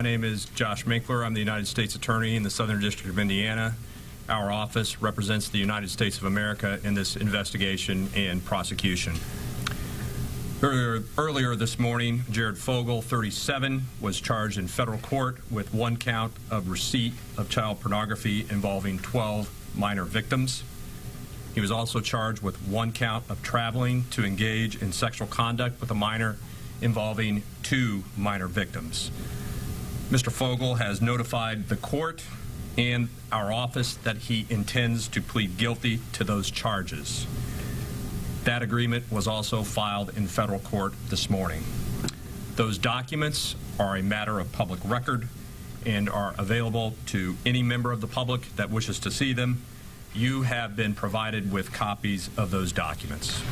My name is Josh Minkler. I'm the United States Attorney in the Southern District of Indiana. Our office represents the United States of America in this investigation and prosecution. Earlier this morning, Jared Fogle, 37, was charged in federal court with one count of receipt of child pornography involving 12 minor victims. He was also charged with one count of traveling to engage in sexual conduct with a minor involving 2 minor victims. Mr. Fogle has notified the court and our office that he intends to plead guilty to those charges. That agreement was also filed in federal court this morning. Those documents are a matter of public record and are available to any member of the public that wishes to see them. You have been provided with copies of those documents.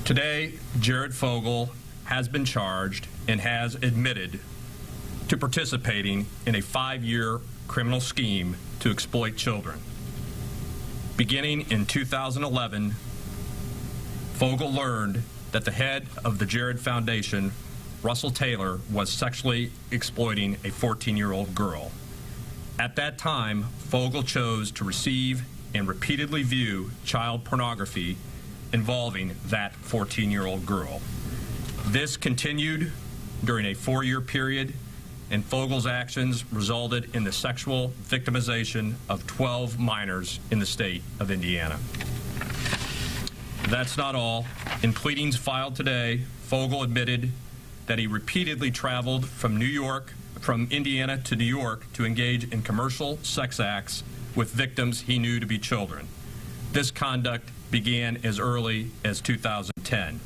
Today, Jared Fogle has been charged and has admitted to participating in a 5-year criminal scheme to exploit children. Beginning in 2011, Fogle learned that the head of the Jared Foundation, Russell Taylor, was sexually exploiting a 14-year-old girl. At that time, Fogle chose to receive and repeatedly view child pornography involving that 14-year-old girl. This continued during a 4-year period, and Fogle's actions resulted in the sexual victimization of 12 minors in the state of Indiana. That's not all. In pleadings filed today, Fogle admitted that he repeatedly traveled from Indiana to New York to engage in commercial sex acts with victims he knew to be children. This conduct began as early as 2010.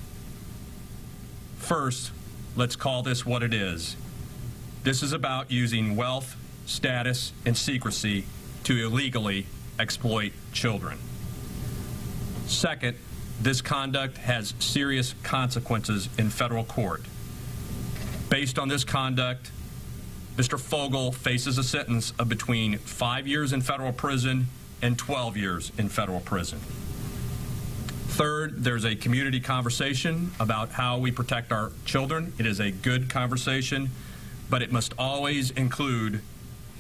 First, let's call this what it is. This is about using wealth, status, and secrecy to illegally exploit children. Second, this conduct has serious consequences in federal court. Based on this conduct, Mr. Fogle faces a sentence of between 5 years in federal prison and 12 years in federal prison. Third, there's a community conversation about how we protect our children. It is a good conversation, but it must always include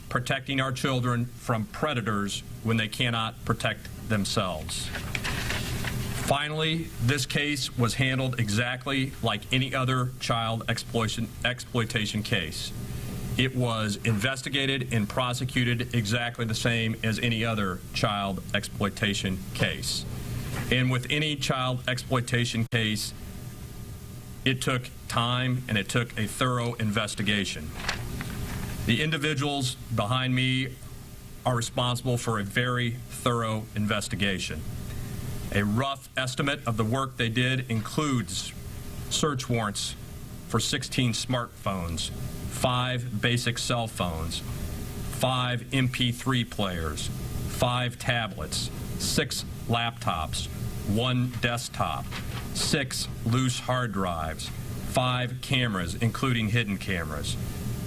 protecting our children from predators when they cannot protect themselves. Finally, this case was handled exactly like any other child exploitation case. It was investigated and prosecuted exactly the same as any other child exploitation case. And with any child exploitation case, it took time and it took a thorough investigation. The individuals behind me are responsible for a very thorough investigation. A rough estimate of the work they did includes search warrants for 16 smartphones, 5 basic cell phones, 5 MP3 players, 5 tablets, 6 laptops, 1 desktop, 6 loose hard drives, 5 cameras, including hidden cameras,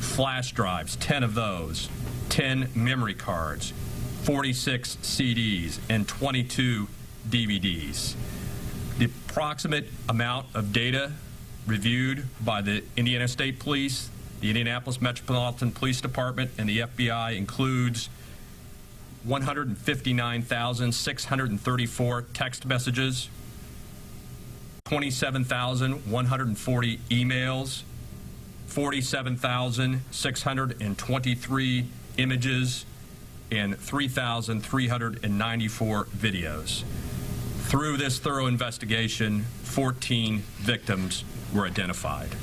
flash drives, 10 of those, 10 memory cards, 46 CDs, and 22 DVDs. The approximate amount of data reviewed by the Indiana State Police, the Indianapolis Metropolitan Police Department, and the FBI includes 159,634 text messages, 27,140 emails, 47,623 images, and 3,394 videos. Through this thorough investigation, 14 victims were identified.